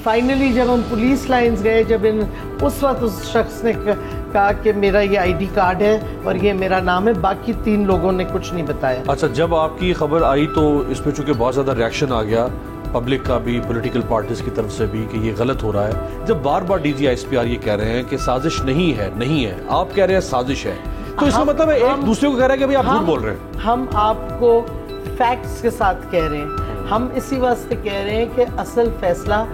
Finally جب ہم police lines گئے، جب اس وقت اس شخص نے کہا کہ میرا یہ آئی ڈی کارڈ ہے اور یہ میرا نام ہے، باقی 3 لوگوں نے کچھ نہیں بتایا۔ اچھا، جب آپ کی خبر آئی تو اس پہ چونکہ بہت زیادہ ریاکشن آ گیا پبلک کا بھی، پولیٹیکل پارٹیز کی طرف سے بھی، کہ یہ غلط ہو رہا ہے۔ جب بار بار D G S P R یہ کہہ رہے ہیں کہ سازش نہیں ہے، آپ کہہ رہے ہیں سازش ہے، تو اس کا مطلب ہے ایک دوسرے کو کہہ رہا ہے کہ آپ جھوٹ بول رہے ہیں۔ ہم آپ کو فیکٹس کے ساتھ کہہ رہے ہیں، ہم اسی واسطے کہہ رہے ہیں کہ اصل فیصلہ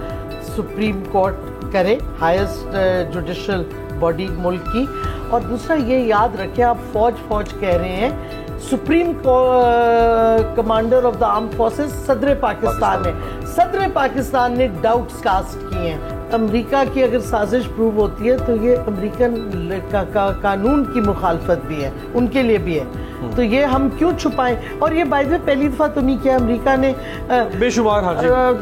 سپریم کورٹ کرے، ہائیسٹ جوڈیشل باڈی ملک کی۔ اور دوسرا یہ یاد رکھیں، آپ فوج کہہ رہے ہیں، supreme commander of the arm forces صدر پاکستان ہے، صدر پاکستان نے ڈاؤٹس کاسٹ کیے ہیں۔ امریکہ کی اگر سازش پروو ہوتی ہے تو یہ امریکن قانون کی مخالفت بھی ہے، ان کے لیے بھی ہے، تو یہ ہم کیوں چھپائیں؟ اور یہ بائی دا وے پہلی دفعہ تو نہیں کیا، امریکہ نے بے شمار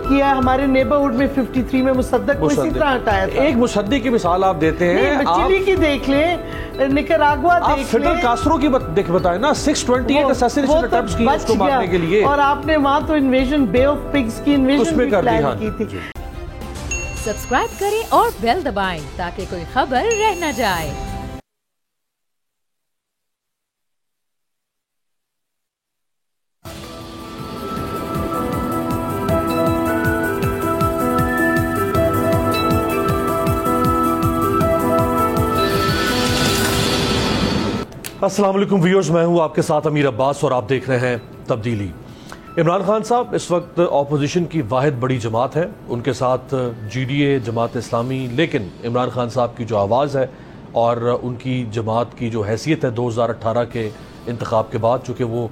کیا، ہمارے نیبرہڈ میں 53 میں مصدق کو اسی طرح ہٹایا تھا۔ ایک مصدق کی مثال آپ دیتے ہیں، چلی کی دیکھ لیں، نکراگوا دیکھ لیں، آپ فیڈرل کاسٹرو کی بتائیں نا، 628 اسیسینیشن اٹیمپٹس کی اس کو مارنے کے لیے، اور آپ نے وہاں تو انویژن بے آف پگز کی انویژن بھی پلان کی تھی۔ سبسکرائب کریں اور بیل دبائیں تاکہ کوئی خبر رہ نہ جائے۔ السلام علیکم ویورز، میں ہوں آپ کے ساتھ امیر عباس اور آپ دیکھ رہے ہیں تبدیلی۔ عمران خان صاحب اس وقت اپوزیشن کی واحد بڑی جماعت ہے، ان کے ساتھ G D A, Jamaat Islami, لیکن عمران خان صاحب کی جو آواز ہے اور ان کی جماعت کی جو حیثیت ہے 2018 کے انتخاب کے بعد، چونکہ وہ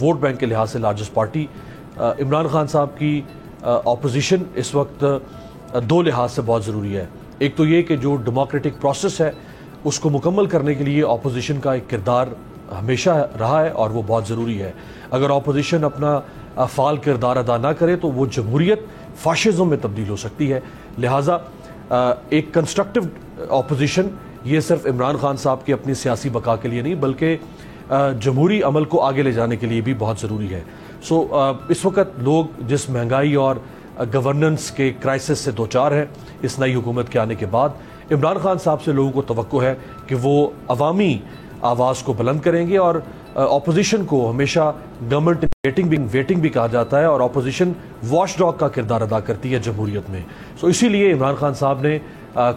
ووٹ بینک کے لحاظ سے لارجسٹ پارٹی، عمران خان صاحب کی اپوزیشن اس وقت 2 لحاظ سے بہت ضروری ہے۔ ایک تو یہ کہ جو ڈیموکریٹک پروسیس ہے اس کو مکمل کرنے کے لیے اپوزیشن کا ایک کردار ہمیشہ رہا ہے اور وہ بہت ضروری ہے۔ اگر اپوزیشن اپنا فعال کردار ادا نہ کرے تو وہ جمہوریت فاشزم میں تبدیل ہو سکتی ہے، لہٰذا ایک کنسٹرکٹیو اپوزیشن یہ صرف عمران خان صاحب کی اپنی سیاسی بقا کے لیے نہیں بلکہ جمہوری عمل کو آگے لے جانے کے لیے بھی بہت ضروری ہے۔ اس وقت لوگ جس مہنگائی اور گورننس کے کرائسس سے دوچار ہیں اس نئی حکومت کے آنے کے بعد، عمران خان صاحب سے لوگوں کو توقع ہے کہ وہ عوامی آواز کو بلند کریں گے، اور اپوزیشن کو ہمیشہ گورنمنٹ ویٹنگ بھی کہا جاتا ہے، اور اپوزیشن واش ڈاگ کا کردار ادا کرتی ہے جمہوریت میں۔ اسی لیے عمران خان صاحب نے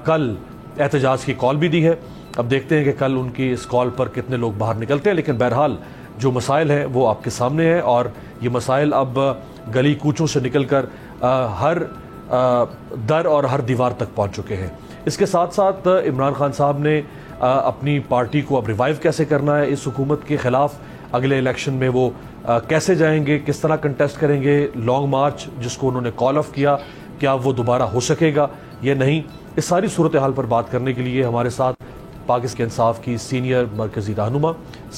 کل احتجاج کی کال بھی دی ہے۔ اب دیکھتے ہیں کہ کل ان کی اس کال پر کتنے لوگ باہر نکلتے ہیں، لیکن بہرحال جو مسائل ہیں وہ آپ کے سامنے ہیں، اور یہ مسائل اب گلی کوچوں سے نکل کر ہر در اور ہر دیوار تک پہنچ چکے ہیں۔ اس کے ساتھ ساتھ عمران خان صاحب نے اپنی پارٹی کو اب ریوائیو کیسے کرنا ہے، اس حکومت کے خلاف اگلے الیکشن میں وہ کیسے جائیں گے، کس طرح کنٹیسٹ کریں گے، لانگ مارچ جس کو انہوں نے کال آف کیا، کیا وہ دوبارہ ہو سکے گا یا نہیں، اس ساری صورتحال پر بات کرنے کے لیے ہمارے ساتھ پاکستان انصاف کی سینئر مرکزی رہنما،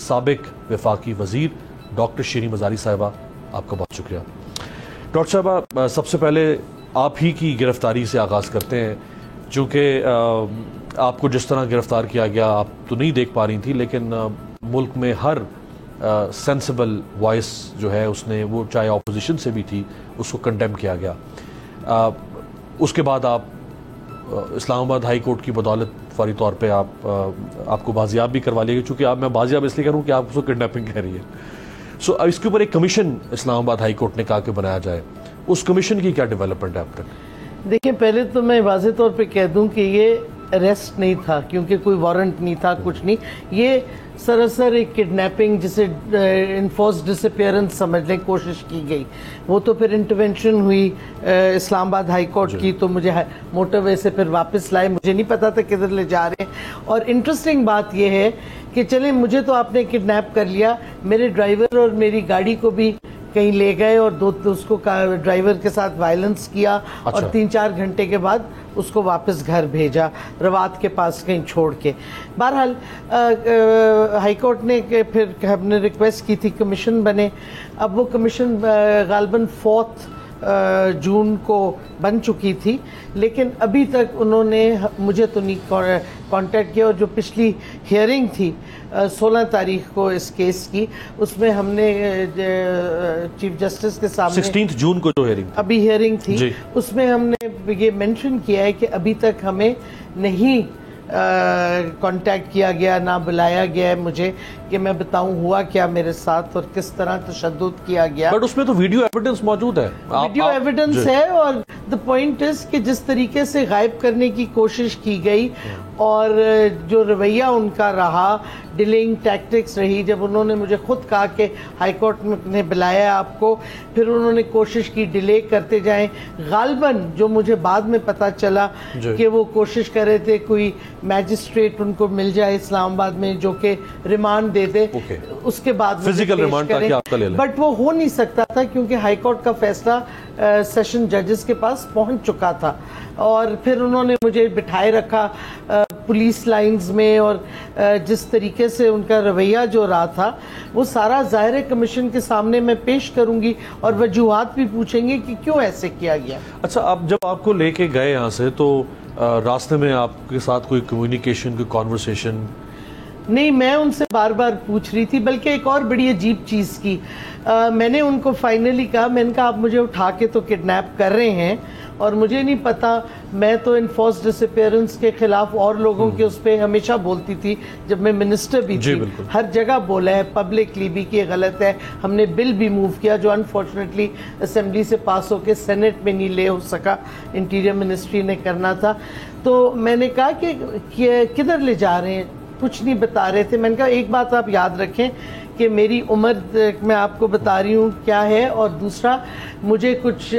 سابق وفاقی وزیر ڈاکٹر شیریں مزاری صاحبہ، آپ کا بہت شکریہ۔ ڈاکٹر صاحبہ، سب سے پہلے آپ ہی کی گرفتاری سے آغاز کرتے ہیں، چونکہ آپ کو جس طرح گرفتار کیا گیا آپ تو نہیں دیکھ پا رہی تھی، لیکن ملک میں ہر سینسیبل وائس جو ہے اس نے، وہ چاہے اپوزیشن سے بھی تھی، اس کو کنڈیم کیا گیا۔ اس کے بعد آپ اسلام آباد ہائی کورٹ کی بدولت فوری طور پہ آپ کو بازیاب بھی کروا لیا گیا، چونکہ میں بازیاب اس لیے کروں کہ آپ اس کو کڈنیپنگ کہہ رہی ہے۔ اس کے اوپر ایک کمیشن اسلام آباد ہائی کورٹ نے کہا کہ بنایا جائے، اس کمیشن کی کیا ڈیولپمنٹ ہے اب تک؟ دیکھیں، پہلے تو میں واضح طور پہ کہہ دوں کہ یہ اریسٹ نہیں تھا، کیونکہ کوئی وارنٹ نہیں تھا، کچھ نہیں، یہ سراسر ایک کڈنیپنگ جسے انفورس ڈس اپیئرنس سمجھنے کی کوشش کی گئی۔ وہ تو پھر انٹرونشن ہوئی اسلام آباد ہائی کورٹ کی، تو مجھے موٹر وے سے پھر واپس لائے، مجھے نہیں پتا تھا کدھر لے جا رہے ہیں۔ اور انٹرسٹنگ بات یہ ہے کہ چلیں، مجھے تو آپ نے کڈنیپ کر لیا، میرے ڈرائیور اور میری گاڑی کو بھی کہیں لے گئے اور اس کو ڈرائیور کے ساتھ وائلنس کیا، اور 3-4 گھنٹے کے بعد اس کو واپس گھر بھیجا، روات کے پاس کہیں چھوڑ کے۔ بہرحال ہائی کورٹ نے پھر ہم نے ریکویسٹ کی تھی کمیشن بنے، اب وہ کمیشن غالباً 4 جون کو بن چکی تھی، لیکن ابھی تک انہوں نے مجھے تو نہیں کانٹیکٹ کیا. اور جو پچھلی ہیئرنگ تھی 16 تاریخ کو اس کیس کی، اس میں ہم نے چیف جسٹس کے سامنے 16 جون کو جو ہیئرنگ ابھی ہیئرنگ تھی جی. اس میں ہم نے یہ مینشن کیا ہے کہ ابھی تک ہمیں نہیں کانٹیکٹ کیا گیا، نہ بلایا گیا ہے مجھے کہ میں بتاؤں ہوا کیا میرے ساتھ اور کس طرح تشدد کیا گیا. بٹ اس میں تو ویڈیو ایویڈنس موجود ہے، ویڈیو ایویڈنس ہے. اور the point is کہ جس طریقے سے غائب کرنے کی کوشش کی گئی اور جو رویہ ان کا رہا، ڈیلنگ ٹیکٹکس رہی. جب انہوں نے مجھے خود کہا کہ ہائی کورٹ نے بلایا آپ کو، پھر انہوں نے کوشش کی ڈیلے کرتے جائیں. غالباً جو مجھے بعد میں پتا چلا کہ وہ کوشش کر رہے تھے کوئی میجسٹریٹ ان کو مل جائے اسلام آباد میں جو کہ ریمانڈ دے دے، اس کے بعد فزیکل ریمانڈ تاکہ آپ کا لے لیں. بٹ وہ ہو نہیں سکتا تھا کیونکہ ہائی کورٹ کا فیصلہ سیشن ججز کے پاس پہنچ چکا تھا. اور پھر انہوں نے مجھے بٹھائے رکھا پولیس لائنز میں، اور جس طریقے سے ان کا رویہ جو رہا تھا وہ سارا ظاہر کمیشن کے سامنے میں پیش کروں گی اور وجوہات بھی پوچھیں گے کہ کیوں ایسے کیا گیا. اچھا، اب جب آپ کو لے کے گئے یہاں سے تو راستے میں آپ کے ساتھ کوئی کمیونیکیشن، کوئی کانورسیشن؟ نہیں، میں ان سے بار بار پوچھ رہی تھی. بلکہ ایک اور بڑی عجیب چیز کی، میں نے ان کو فائنلی کہا، میں نے کہا آپ مجھے اٹھا کے تو کڈنیپ کر رہے ہیں اور مجھے نہیں پتا، میں تو انفورسڈ ڈس اپیئرنس کے خلاف اور لوگوں کے اس پہ ہمیشہ بولتی تھی جب میں منسٹر بھی تھی. ہر جگہ بولا ہے پبلکلی بھی کہ یہ غلط ہے. ہم نے بل بھی موو کیا جو انفارچونیٹلی اسمبلی سے پاس ہو کے سینٹ میں نہیں لے ہو سکا، انٹیریئر منسٹری نے کرنا تھا. تو میں نے کہا کہ کدھر لے جا رہے ہیں، کچھ نہیں بتا رہے تھے. میں نے کہا ایک بات آپ یاد رکھیں کہ میری عمر میں آپ کو بتا رہی ہوں کیا ہے، اور دوسرا مجھے کچھ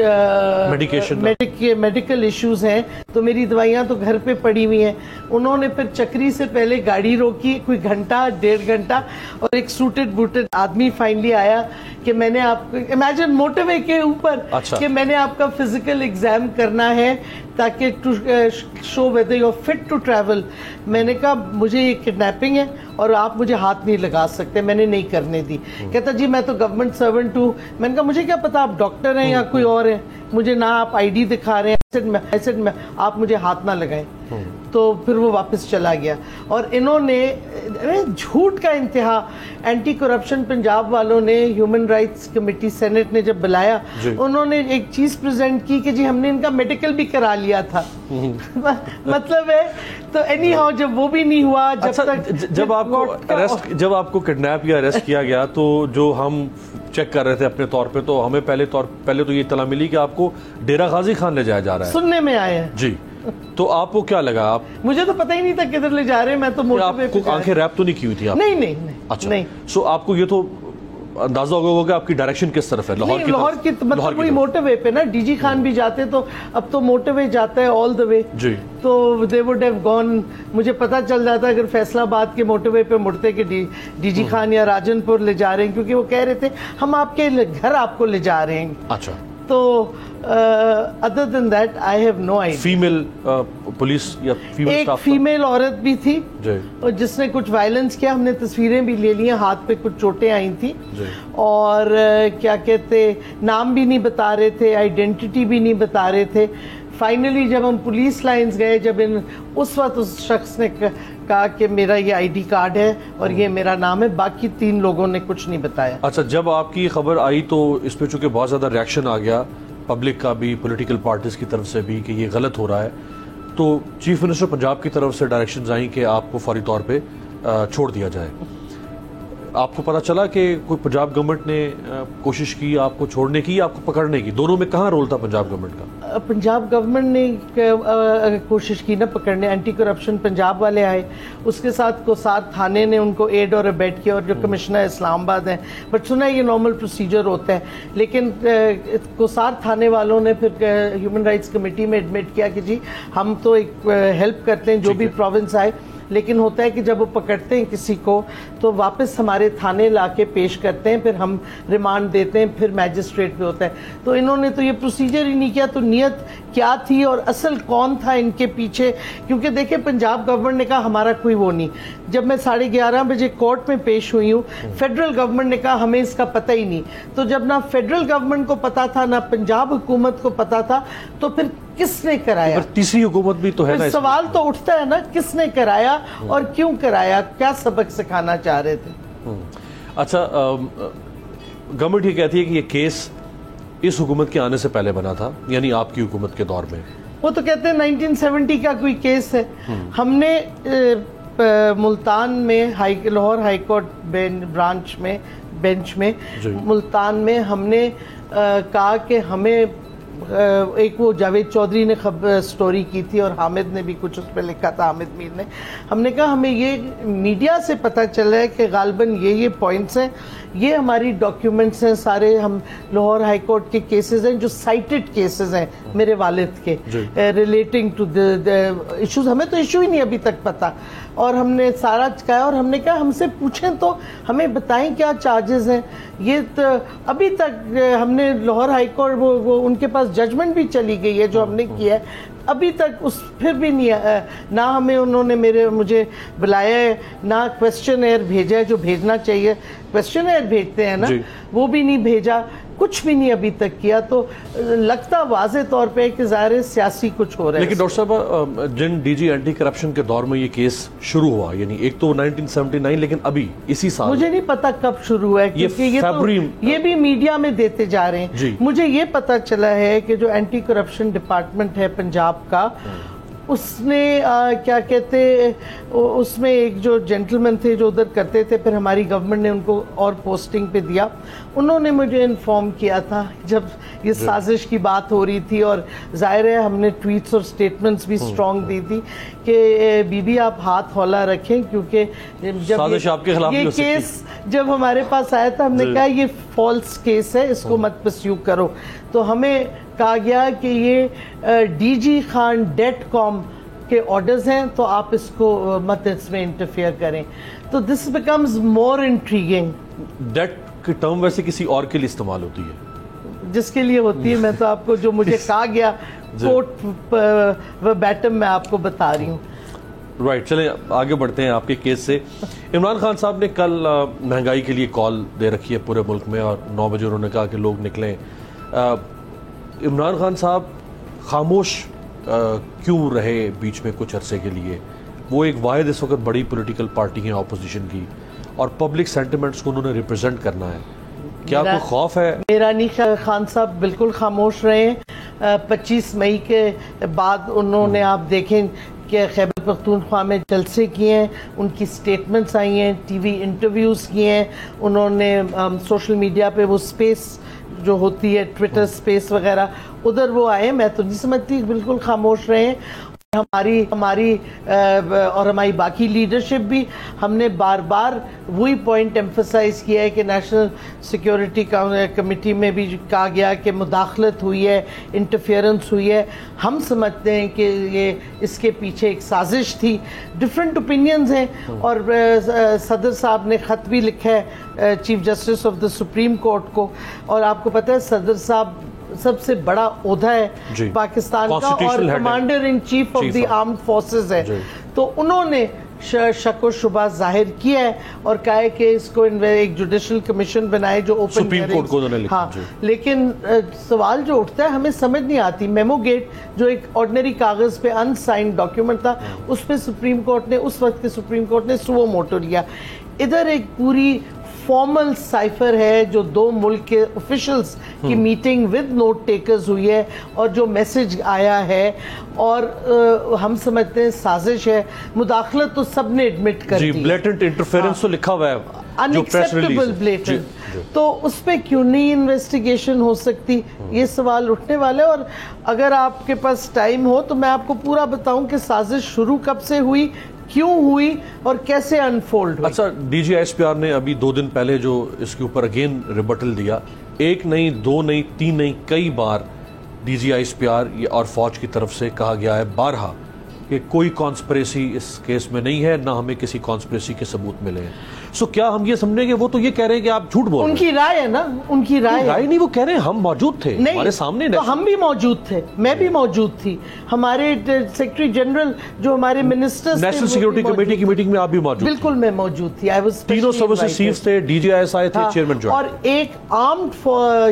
میڈیکل ایشوز ہیں تو میری دوائیاں تو گھر پہ پڑی ہوئی ہیں. انہوں نے پھر چکری سے پہلے گاڑی روکی کوئی گھنٹہ 1.5 گھنٹہ، اور ایک سوٹڈ بوٹڈ آدمی فائنلی آیا کہ میں نے آپ کو امیجن موٹر وے کے اوپر کہ میں نے آپ کا فزیکل ایگزام کرنا ہے تاکہ to show whether you are fit to travel. میں نے کہا مجھے یہ کڈنیپنگ ہے اور آپ مجھے ہاتھ نہیں لگا سکتے. میں نے نہیں کرنے دی. کہتا جی میں تو گورنمنٹ سرونٹ ہوں. میں نے کہا مجھے کیا پتا آپ ڈاکٹر ہیں یا کوئی اور ہیں، مجھے نہ آپ آئی ڈی دکھا رہے ہیں، آپ مجھے ہاتھ نہ لگائیں. تو پھر وہ واپس چلا گیا. اور انہوں نے جھوٹ کا انتہا. اینٹی کرپشن پنجاب والوں نے ہیومن رائٹس کمیٹی سینٹ نے جب بلایا، انہوں نے ایک چیز پریزنٹ کی کہ جی ہم نے ان کا میڈیکل بھی کرا لیا تھا. مطلب ہے تو اینی ہاؤ جب وہ بھی نہیں ہوا، جب آپ کو کڈنیپ یا اریسٹ کیا گیا تو جو ہم چیک کر رہے تھے اپنے طور پہ، تو ہمیں پہلے تو یہ اطلاع ملی کہ آپ کو ڈیرہ غازی خان لے جایا جا رہا ہے. سننے میں آیا جی. تو آپ کو کیا لگا؟ مجھے تو پتہ ہی نہیں تھا کدھر لے جا رہے ہیں. میں تو موٹر وے پہ آنکھیں ریپ تو نہیں کی ہوئی تھی آپ؟ نہیں. اچھا، سو آپ کو یہ تو اندازہ ہوگا کہ آپ کی ڈائریکشن کس طرف ہے؟ لاہور کی مطلب وہی موٹر وے پہ نا. ڈی جی خان بھی جاتے تو اب تو موٹر وے جاتا ہے آل دا وے. تو دے وڈ ہیو گون. مجھے پتا چل جاتا اگر فیصل آباد کے موٹر وے پہ مڑتے کہ ڈی جی خان یا راجن پور لے جا رہے ہیں، کیونکہ وہ کہہ رہے تھے ہم آپ کے گھر آپ کو لے جا رہے ہیں. اچھا. تو other than that I have no idea. Female police یا فیمیل ایک فیمیل عورت بھی تھی جس نے کچھ وائلنس کیا. ہم نے تصویریں بھی لے لی ہیں، ہاتھ پہ کچھ چوٹیں آئی تھیں، اور کیا کہتے نام بھی نہیں بتا رہے تھے، آئیڈینٹی بھی نہیں بتا رہے تھے. فائنلی جب ہم پولیس لائنز گئے، جب اس وقت اس شخص نے کہا کہ میرا یہ آئی ڈی کارڈ ہے اور یہ میرا نام ہے، باقی 3 لوگوں نے کچھ نہیں بتایا. اچھا، جب آپ کی خبر آئی تو اس پہ چونکہ بہت زیادہ ریاکشن آ گیا پبلک کا بھی، پولیٹیکل پارٹیز کی طرف سے بھی کہ یہ غلط ہو رہا ہے، تو چیف منسٹر پنجاب کی طرف سے ڈائریکشنز آئیں کہ آپ کو فوری طور پہ چھوڑ دیا جائے. آپ کو پتا چلا کہ کوئی پنجاب گورنمنٹ نے کوشش کی آپ کو چھوڑنے کی یا آپ کو پکڑنے کی؟ دونوں میں کہاں رول تھا پنجاب گورنمنٹ کا؟ پنجاب گورنمنٹ نے کوشش کی نا پکڑنے. اینٹی کرپشن پنجاب والے آئے، اس کے ساتھ کوسار تھانے نے ان کو ایڈ اور ابیٹ کیا، اور جو کمشنر اسلام آباد ہیں. بٹ سنا یہ نارمل پروسیجر ہوتا ہے، لیکن کوسار تھانے والوں نے پھر ہیومن رائٹس کمیٹی میں ایڈمٹ کیا کہ جی ہم تو ایک ہیلپ کرتے ہیں جو بھی پروونس آئے. لیکن ہوتا ہے کہ جب وہ پکڑتے ہیں کسی کو تو واپس ہمارے تھانے لا کے پیش کرتے ہیں, پھر ہم ریمانڈ دیتے ہیں, پھر میجسٹریٹ پہ ہوتا ہے. تو انہوں نے تو یہ پروسیجر ہی نہیں کیا. تو نیت کیا تھی اور اصل کون تھا ان کے پیچھے؟ کیونکہ دیکھیں پنجاب گورنمنٹ نے کہا ہمارا کوئی وہ نہیں. جب میں 11:30 بجے کورٹ میں پیش ہوئی ہوں, فیڈرل گورنمنٹ نے کہا ہمیں اس کا پتہ ہی نہیں. تو جب نہ فیڈرل گورنمنٹ کو پتا تھا نہ پنجاب حکومت کو پتا تھا, تو پھر کس نے کرایا؟ تیسری حکومت بھی تو ہے نا. سوال تو اٹھتا ہے نا, کس نے کرایا اور کیوں کرایا, کیا سبق سکھانا چاہ رہے تھے؟ اچھا, گورنمنٹ یہ کہتی ہے کہ یہ کیس اس حکومت کے آنے سے پہلے بنا تھا, یعنی آپ کی حکومت کے دور میں. وہ تو کہتے ہیں 1970 کا کوئی کیس ہے. ہم نے ملتان میں لاہور ہائی کورٹ برانچ میں بینچ میں ملتان میں ہم نے کہا کہ ہمیں ایک وہ جاوید چودھری نے سٹوری کی تھی اور حامد نے بھی کچھ اس پہ لکھا تھا, حامد میر نے. ہم نے کہا ہمیں یہ میڈیا سے پتہ چلا ہے کہ غالباً یہ پوائنٹس ہیں, یہ ہماری ڈاکیومنٹس ہیں سارے, ہم لاہور ہائی کورٹ کے کیسز ہیں جو سائٹڈ کیسز ہیں میرے والد کے ریلیٹنگ ٹو ایشوز. ہمیں تو ایشو ہی نہیں ابھی تک پتہ, اور ہم نے سارا کہا, اور ہم نے کہا ہم سے پوچھیں تو ہمیں بتائیں کیا چارجز ہیں. یہ تو ابھی تک ہم نے لاہور ہائی کورٹ وہ ان کے پاس ججمنٹ بھی چلی گئی ہے جو ہم نے کیا ہے, ابھی تک اس پھر بھی نہیں, نہ ہمیں انہوں نے مجھے بلایا ہے, نہ کویسچن ایئر بھیجا ہے جو بھیجنا چاہیے. کویسچن ایئر بھیجتے ہیں نا, وہ بھی نہیں بھیجا, کچھ بھی نہیں ابھی تک کیا. تو لگتا واضح طور پہ کہ ظاہر سیاسی کچھ ہو رہا ہے. لیکن ڈاکٹر صاحب, جن ڈی جی اینٹی کرپشن کے دور میں یہ کیس شروع ہوا, یعنی ایک تو 1979 لیکن ابھی اسی سال, مجھے نہیں پتا کب شروع ہوا ہے, کیونکہ یہ بھی میڈیا میں دیتے جا رہے ہیں. مجھے یہ پتا چلا ہے کہ جو اینٹی کرپشن ڈپارٹمنٹ ہے پنجاب کا, اس نے کیا کہتے, اس میں ایک جو جنٹلمن تھے جو ادھر کرتے تھے, پھر ہماری گورنمنٹ نے ان کو اور پوسٹنگ پہ دیا. انہوں نے مجھے انفارم کیا تھا جب یہ سازش کی بات ہو رہی تھی, اور ظاہر ہے ہم نے ٹویٹس اور سٹیٹمنٹس بھی سٹرونگ دی تھی کہ بی بی آپ ہاتھ ہولہ رکھیں, کیونکہ جب یہ کیس جب ہمارے پاس آیا تھا ہم نے کہا یہ فالس کیس ہے, اس کو مت پرسیو کرو. تو ہمیں کہا گیا کہ یہ ڈی جی خان .com کے آرڈرز ہیں, تو آپ اس کو مت اس میں انٹرفیئر کریں. تو this becomes more intriguing. Date کی ٹرم ویسے کسی اور کے لیے استعمال ہوتی ہے, جس کے لیے ہوتی ہے, میں تو آپ کو جو مجھے کہا گیا کوٹ بیٹم میں آپ کو بتا رہی ہوں. رائٹ, چلیں آگے بڑھتے ہیں آپ کے کیس سے. عمران خان صاحب نے کل مہنگائی کے لیے کال دے رکھی ہے پورے ملک میں, اور 9 بجے انہوں نے کہا کہ لوگ نکلیں. عمران خان صاحب خاموش کیوں رہے بیچ میں کچھ عرصے کے لیے؟ وہ ایک واحد اس وقت بڑی پولیٹیکل پارٹی ہیں اپوزیشن کی, اور پبلک سینٹیمنٹس کو انہوں نے ریپرزینٹ کرنا ہے. کیا کوئی خوف ہے؟ میرا نہیں, خان صاحب بالکل خاموش رہے ہیں. 25 مئی کے بعد انہوں نے, آپ دیکھیں کہ خیبر پختونخوا میں جلسے کیے ہیں, ان کی سٹیٹمنٹس آئی ہیں, ٹی وی انٹرویوز کیے ہیں, انہوں نے سوشل میڈیا پہ وہ سپیس جو ہوتی ہے ٹویٹر سپیس وغیرہ, ادھر وہ آئے. میں تو نہیں سمجھتی, بالکل خاموش رہے ہیں. ہماری اور ہماری باقی لیڈرشپ بھی, ہم نے بار بار وہی پوائنٹ ایمفسائز کیا ہے کہ نیشنل سیکیورٹی کمیٹی میں بھی کہا گیا کہ مداخلت ہوئی ہے, انٹرفیئرنس ہوئی ہے. ہم سمجھتے ہیں کہ یہ اس کے پیچھے ایک سازش تھی. ڈفرینٹ اوپینینز ہیں, اور صدر صاحب نے خط بھی لکھا ہے chief justice of the supreme court کو, اور آپ کو پتہ ہے صدر صاحب سب سے بڑا عہدہ ہے پاکستان کا, اور commander in chief of the armed forces ہے. تو انہوں نے شک و شبہ ظاہر کیا ہے اور کہا ہے کہ اس کو ایک جوڈیشل کمیشن بنائے جو اوپن سپریم کورٹ کو انہوں نے لکھا. لیکن سوال جو اٹھتا ہے ہمیں سمجھ نہیں آتی, میمو گیٹ جو ایک آرڈنری کاغذ پہ ان سائنڈ ڈاکیومنٹ تھا, اس پہ سپریم کورٹ نے, اس وقت کے سپریم کورٹ نے سو موٹو لیا. ادھر ایک پوری فارمل سائفر ہے جو 2 ملک کے آفیشلز کی میٹنگ ود نوٹ ٹیکرز ہوئی ہے, اور جو میسج آیا ہے, اور ہم سمجھتے ہیں سازش ہے. مداخلت تو سب نے ایڈمٹ کر دی, بلیٹنٹ انٹرفیرنس تو لکھا ہوا ہے, انیکسیپٹیبل بلیٹنٹ. تو اس پہ کیوں نہیں انویسٹیگیشن ہو سکتی, یہ سوال اٹھنے والے. اور اگر آپ کے پاس ٹائم ہو تو میں آپ کو پورا بتاؤں کہ سازش شروع کب سے ہوئی, کیوں ہوئی, اور کیسے انفولڈ ہوئی. اچھا, D G S P P R ابھی 2 دن پہلے جو اس کے اوپر اگین ریبٹل دیا, 1 نہیں 2 نہیں 3 نہیں, کئی بار D G S P P R فوج کی طرف سے کہا گیا ہے بارہا کہ کوئی کانسپریسی اس کیس میں نہیں ہے، نہ ہمیں کسی کانسپریسی کے ثبوت ملے ہیں. سو کیا ہم یہ سمجھیں گے وہ تو یہ کہہ رہے ہیں کہ آپ جھوٹ بول رہے ہیں؟ ان کی رائے ہے نا، ان کی رائے نہیں، وہ کہہ رہے ہیں ہم موجود تھے، ہمارے سامنے. تو ہم بھی موجود تھے، میں بھی موجود تھی، ہمارے سیکرٹری جنرل جو ہمارے منسٹرز نیشنل سیکورٹی کمیٹی کی میٹنگ میں آپ بھی موجود تھے. بالکل میں موجود تھی. تینوں سروسز چیفز تھے، ڈی جی آئی تھے، چیئرمین جوائنٹ. اور ایک armed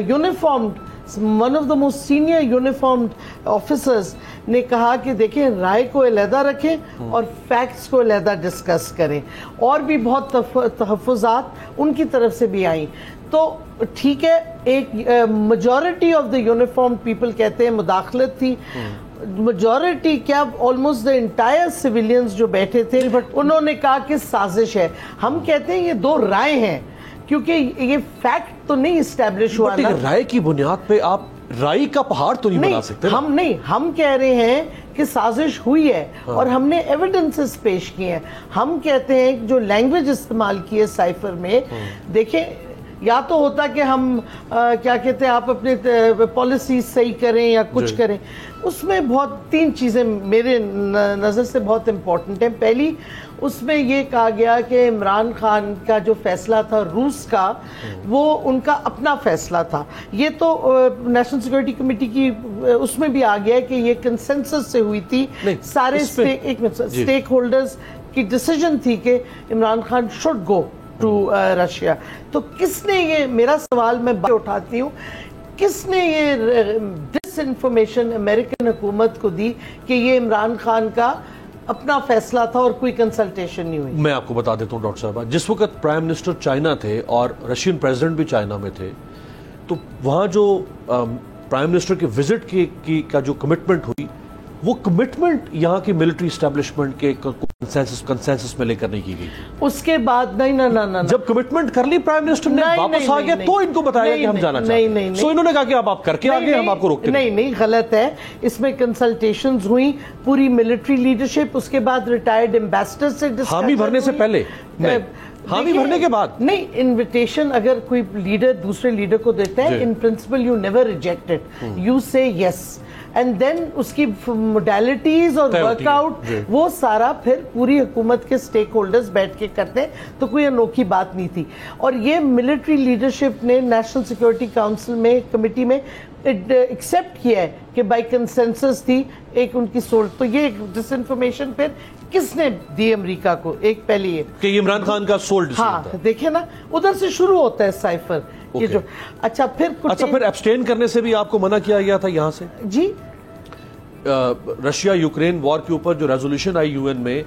uniformed one of the most senior uniformed officers نے کہا کہ دیکھیں رائے کو علیحدہ رکھیں اور فیکٹس کو علیحدہ ڈسکس کریں، اور بھی بہت تحفظات ان کی طرف سے بھی آئیں. تو ٹھیک ہے، ایک majority of the uniform people کہتے ہیں مداخلت تھی. میجورٹی کیا آلموسٹ دا انٹائر سویلینز جو بیٹھے تھے انہوں نے کہا کہ سازش ہے. ہم کہتے ہیں یہ دو رائے ہیں، کیونکہ یہ فیکٹ تو نہیں اسٹیبلش ہوا نا. رائے کی بنیاد پہ آپ رائے کا پہاڑ تو نہیں بنا سکتے. ہم کہہ رہے ہیں کہ سازش ہوئی ہے اور ہم نے ایویڈنسز پیش کیے ہیں. ہم کہتے ہیں جو لینگویج استعمال کی ہے سائفر میں، دیکھیں یا تو ہوتا کہ ہم کیا کہتے ہیں آپ اپنے پالیسیز صحیح کریں یا کچھ کریں. اس میں بہت تین چیزیں میرے نظر سے بہت امپورٹنٹ ہیں. پہلی، اس میں یہ کہا گیا کہ عمران خان کا جو فیصلہ تھا روس کا، وہ ان کا اپنا فیصلہ تھا. یہ تو نیشنل سیکورٹی کمیٹی کی اس میں بھی آ گیا ہے کہ یہ کنسنسس سے ہوئی تھی. سارے اسٹیک ہولڈرز کی ڈیسیژن تھی کہ Imran Khan should go to Russia. تو کس نے یہ، میرا سوال میں اٹھاتی ہوں، کس نے یہ ڈس انفارمیشن امریکن حکومت کو دی کہ یہ عمران خان کا اپنا فیصلہ تھا اور کوئی کنسلٹیشن نہیں ہوئی؟ میں آپ کو بتا دیتا ہوں ڈاکٹر صاحبہ، جس وقت پرائم منسٹر چائنا تھے اور رشین پریزیڈنٹ بھی چائنا میں تھے، تو وہاں جو پرائم منسٹر کے وزٹ کی کا جو کمٹمنٹ ہوئی، وہ کمٹمنٹ یہاں کی ملٹری اسٹیبلشمنٹ کے کنسنسس میں لے کر نہیں کی گئی. اس کے بعد نہیں جب کمٹمنٹ کر لی پرائم منسٹر نے واپس آ گیا تو ان کو بتایا کہ ہم جانا چاہتے ہیں. سو انہوں نے کہا کہ آپ کر کے آگے، ہم آپ کو روکتے نہیں، غلط ہے. اس میں کنسلٹیشنز ہوئی پوری ملٹری لیڈرشپ، اس کے بعد ریٹائرڈ ایمبیسڈر سے حامی بھرنے سے پہلے، حامی بھرنے کے بعد نہیں. انویٹیشن اگر کوئی لیڈر دوسرے لیڈر کو دیتا ہے، in principle you never reject it, you سے یس، اینڈ دین اس کی موڈیلٹیز اور ورک آؤٹ وہ سارا پھر پوری حکومت کے سٹیک ہولڈرز بیٹھ کے کرتے ہیں. تو کوئی انوکھی بات نہیں تھی. اور یہ ملٹری لیڈرشپ نے نیشنل سیکورٹی کاؤنسل میں کمیٹی میں ایکسیپٹ کیا ہے کہ بائی کنسنسس تھی ایک ان کی سولٹ. تو یہ ڈس انفارمیشن پھر کس نے دی امریکہ کو؟ ایک پہلے یہ کہ عمران خان کا سولڈ. ہاں دیکھیں نا، ادھر سے شروع ہوتا ہے سائفر. یہ جو اچھا پھر ایبسٹین کرنے سے بھی آپ کو منع کیا گیا تھا یہاں سے. جی، رشیا یوکرین وار کے اوپر جو ریزولوشن آئی یو این میں،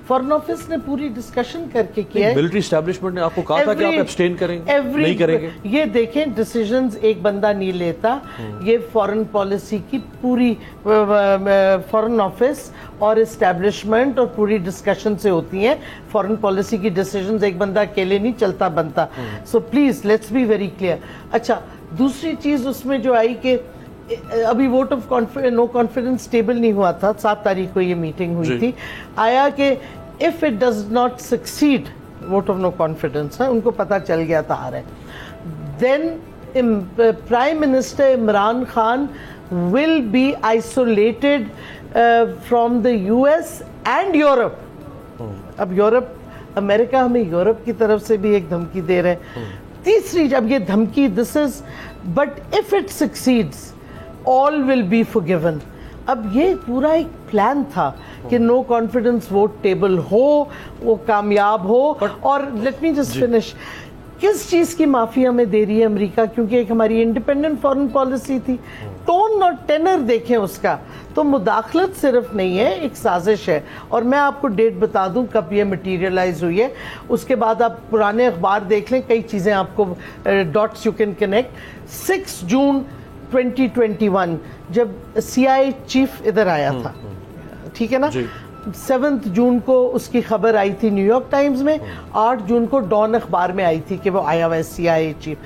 فارن آفس نے پوری ڈسکشن کر کے کیا ہے. ملٹری اسٹیبلشمنٹ نے آپ کو کہا تھا کہ آپ ایبسٹین کریں گے، نہیں کریں گے. یہ دیکھیں ڈیسیژنز ایک بندہ نہیں لیتا، یہ فارن پالیسی کی پوری فارن آفس اور اسٹیبلشمنٹ اور پوری ڈسکشن سے ہوتی ہیں. فارن پالیسی کی ڈیسیژنز ایک بندہ اکیلے نہیں چلتا بنتا. So please let's be very clear. اچھا، دوسری چیز اس میں جو آئی کہ ابھی vote of no confidence table نہیں ہوا تھا، 7 تاریخ کو یہ میٹنگ ہوئی تھی. آیا کہ if it does not succeed vote of no confidence، ان کو پتا چل گیا تھا آ رہا ہے، then Prime Minister Imran Khan will be isolated from the US and Europe. اب یورپ، امریکہ ہمیں یورپ کی طرف سے بھی ایک دھمکی دے رہے ہیں. تیسری جب یہ دھمکی this is but if it succeeds all will be forgiven. اب یہ پورا ایک پلان تھا کہ نو کانفیڈنس ووٹ ٹیبل ہو، وہ کامیاب ہو. اور لیٹ می جسٹ فنش، کس چیز کی معافی ہمیں دے رہی ہے امریکہ؟ کیونکہ ایک ہماری انڈیپینڈنٹ فارن پالیسی تھی. ٹون اور ٹینر دیکھیں اس کا. تو مداخلت صرف نہیں ہے، ایک سازش ہے. اور میں آپ کو ڈیٹ بتا دوں کب یہ مٹیریلائز ہوئی ہے. اس کے بعد آپ پرانے اخبار دیکھ لیں، کئی چیزیں آپ کو ڈاٹس یو کین کنیکٹ. 6 جون 2021 جب CIA چیف ادھر آیا تھا، ٹھیک ہے نا، 7 جون کو اس کی خبر آئی تھی نیو یارک ٹائمز میں، 8 جون کو ڈان اخبار میں آئی تھی کہ وہ آیا ہوا ہے CIA چیف.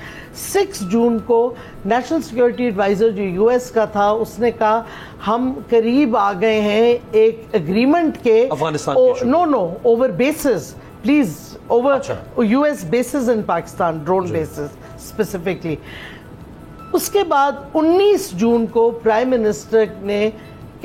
6 جون کو نیشنل سیکورٹی ایڈوائزر جو US کا تھا، اس نے کہا ہم قریب آ گئے ہیں ایک اگریمنٹ کے، no over bases please, over US bases in Pakistan, drone bases specifically. اس کے بعد 19 جون کو پرائم منسٹر نے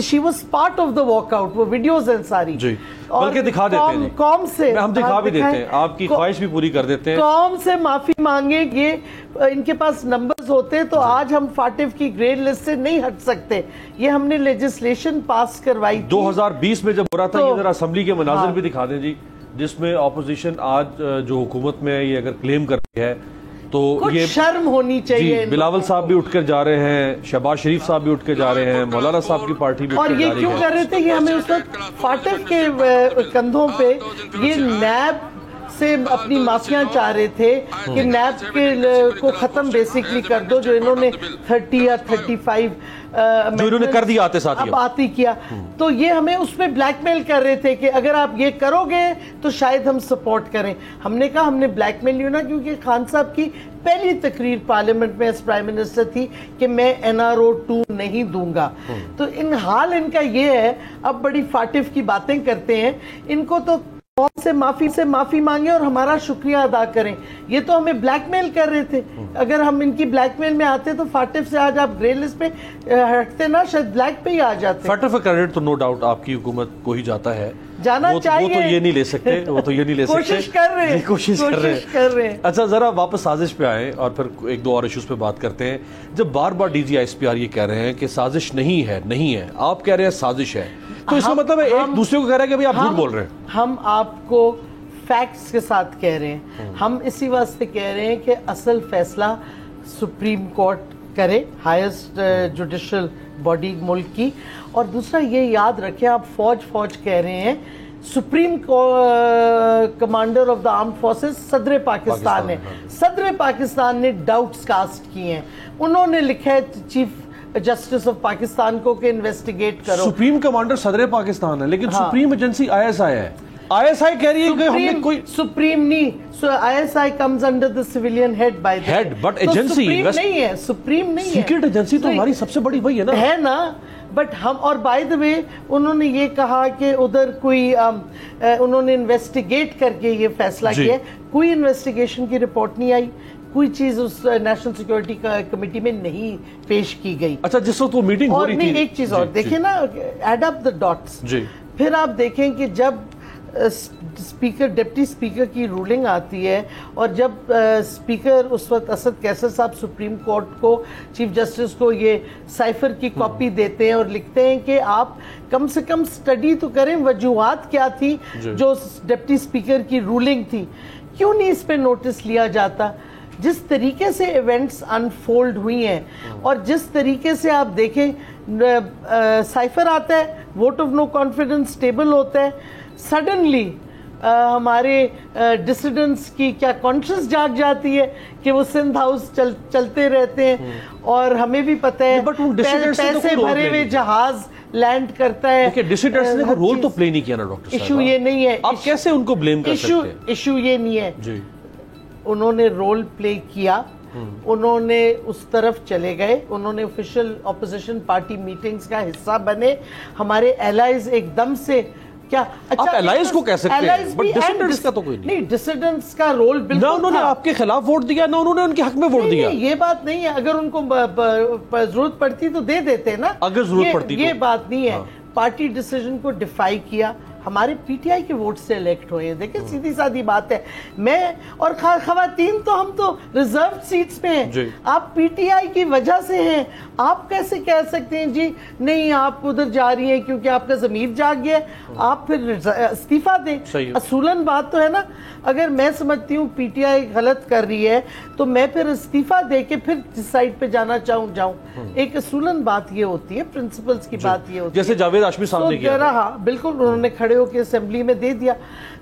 she was part of the walkout, وہ ویڈیوز ہیں ساری جی بلکہ دکھا دیتے ہیں قوم سے ہم دکھا بھی دیتے ہیں آپ کی خواہش بھی پوری کر دیتے ہیں قوم سے معافی مانگے یہ ان کے پاس نمبرز ہوتے تو آج ہم فاٹف کی گریڈ لسٹ سے نہیں ہٹ سکتے یہ ہم نے لیجسلیشن پاس کروائی 2020 میں جب ہو رہا تھا یہ ذرا اسمبلی کے مناظر بھی دکھا دیں جی جس میں اپوزیشن آج جو حکومت میں یہ اگر کلیم کرتی ہے تو یہ شرم ہونی چاہیے بلاول صاحب بھی اٹھ کر جا رہے ہیں شہباز شریف صاحب بھی اٹھ کے جا رہے ہیں مولانا صاحب کی پارٹی بھی اور یہ کیوں کر رہے تھے یہ ہمیں اس وقت فاٹف کے کندھوں پہ یہ نیب سے اپنی معافیاں چاہ رہے تھے کہ نیب کے کو ختم بیسکلی کر دو جو انہوں نے 30 یا 35 جو انہوں نے کر دیا آتے ساتھ اب آتی کیا تو یہ ہمیں اس میں بلیک میل کر رہے تھے کہ اگر آپ یہ کرو گے تو شاید ہم سپورٹ کریں ہم نے کہا ہم نے بلیک میل نہیں ہونا کیونکہ خان صاحب کی پہلی تقریر پارلیمنٹ میں ایز پرائم منسٹر تھی کہ میں NRO 2 نہیں دوں گا تو ان حال ان کا یہ ہے اب بڑی فاٹف کی باتیں کرتے ہیں ان کو تو قوم سے معافی مانگے اور ہمارا شکریہ ادا کریں یہ تو ہمیں بلیک میل کر رہے تھے اگر ہم ان کی بلیک میل میں آتے تو فاٹف سے آج آپ گرے لسٹ پہ ہٹتے نا شاید بلیک پہ ہی آ جاتے فاٹف کا کریڈٹ تو نو ڈاؤٹ آپ کی حکومت کو ہی جاتا ہے جانا چاہیے وہ تو یہ نہیں لے سکتے وہ تو یہ نہیں لے سکتے کوشش کر رہے ہیں کوشش کر رہے ہیں اچھا ذرا واپس سازش پہ آئیں اور پھر ایک دو اور ایشوز پہ بات کرتے ہیں جب بار بار DGISPR یہ کہہ رہے ہیں کہ سازش نہیں ہے آپ کہہ رہے ہیں سازش ہے تو اس کا مطلب ہے ایک دوسرے کو کہہ رہا ہے کہ آپ جھوٹ بول رہے ہیں ہم آپ کو فیکٹس کے ساتھ کہہ رہے ہیں ہم اسی واسطے کہہ رہے ہیں کہ اصل فیصلہ سپریم کورٹ کرے ہائیسٹ جوڈیشل باڈی ملک کی اور دوسرا یہ یاد رکھیں آپ فوج کہہ رہے ہیں supreme commander of the armed forces صدر پاکستان ہے صدر پاکستان نے ڈاؤٹس کاسٹ کیے ہیں انہوں نے لکھا ہے چیف جسٹس آف پاکستان کو کہ انویسٹیگیٹ کرو سپریم کمانڈر صدر پاکستان ہے لیکن سپریم ایجنسی ISI ہے ISI کہہ رہی ہے کہ ہم نے کوئی سپریم نہیں ISI comes under the civilian head by the head but agency نہیں ہے سپریم نہیں ہے سیکرٹ ایجنسی تو ہماری سب سے بڑی وہی ہے نا بٹ ہم اور بائی دا وے انہوں نے یہ کہا کہ ادھر کوئی انہوں نے انویسٹیگیٹ کر کے یہ فیصلہ کیا کوئی انویسٹیگیشن کی رپورٹ نہیں آئی کوئی چیز اس نیشنل سیکورٹی کمیٹی میں نہیں پیش کی گئی اچھا جس وقت وہ میٹنگ ہو رہی تھی ایک چیز اور دیکھیں نا ایڈ اپ دا ڈاٹس پھر آپ دیکھیں کہ جب ڈپٹی اسپیکر کی رولنگ آتی ہے اور جب اسپیکر اس وقت اسد کیسر صاحب سپریم کورٹ کو چیف جسٹس کو یہ سائفر کی کاپی دیتے ہیں اور لکھتے ہیں کہ آپ کم سے کم سٹڈی تو کریں وجوہات کیا تھی جو ڈپٹی اسپیکر کی رولنگ تھی کیوں نہیں اس پہ نوٹس لیا جاتا جس طریقے سے ایونٹس انفولڈ ہوئی ہیں اور جس طریقے سے آپ دیکھیں سائفر آتا ہے vote of no confidence table ہوتا ہے سڈنلی ہمارے ڈسیڈنٹس کی کیا کانشس جاگ جاتی ہے کہ وہ سندھ ہاؤس چلتے رہتے ہیں اور ہمیں بھی پتہ ہے پیسے بھرے ہوئے جہاز لینڈ کرتا ہے ڈسیڈنٹس نے رول تو پلے نہیں کیا نا ڈاکٹر صاحب ایشو یہ نہیں ہے آپ کیسے ان کو بلیم کر سکتے ہیں ایشو یہ نہیں ہے انہوں نے رول پلے کیا انہوں نے اس طرف چلے گئے انہوں نے آفیشیل اپوزیشن پارٹی میٹنگز کا حصہ بنے ہمارے ایلائز ایک دم سے کیا آپ الائنس کو کہہ سکتے ہیں بٹ ڈسیڈنٹس کا تو کوئی نہیں ڈسیڈنٹس کا رول بالکل نہ انہوں نے آپ کے خلاف ووٹ دیا نہ انہوں نے ان کے حق میں ووٹ دیا یہ بات نہیں ہے اگر ان کو ضرورت پڑتی تو دے دیتے نا اگر ضرورت پڑتی یہ بات نہیں ہے پارٹی ڈیسیژن کو ڈیفائی کیا ہمارے پی ٹی آئی کے ووٹ سے الیکٹ ہوئے ہیں دیکھیں سیدھی سادھی بات ہے میں اور خواتین تو ہم تو ریزرو سیٹس پہ ہیں آپ پی ٹی آئی کی وجہ سے ہیں آپ کیسے کہہ سکتے ہیں جی نہیں آپ ادھر جا رہی ہیں کیونکہ آپ کا ضمیر جاگ گیا آپ پھر استعفیٰ دیں اصولاً بات تو ہے نا اگر میں سمجھتی ہوں پی ٹی آئی غلط کر رہی ہے تو میں پھر استعفیٰ دے کے پھر جس سائڈ پہ جانا جاؤں ایک اصولاً بات یہ ہوتی ہے پرنسپلز کی بات یہ ہوتی ہے جیسے جاوید ہاشمی صاحب نے کیا بالکل انہوں نے کھڑے ہو کے اسمبلی میں دے دیا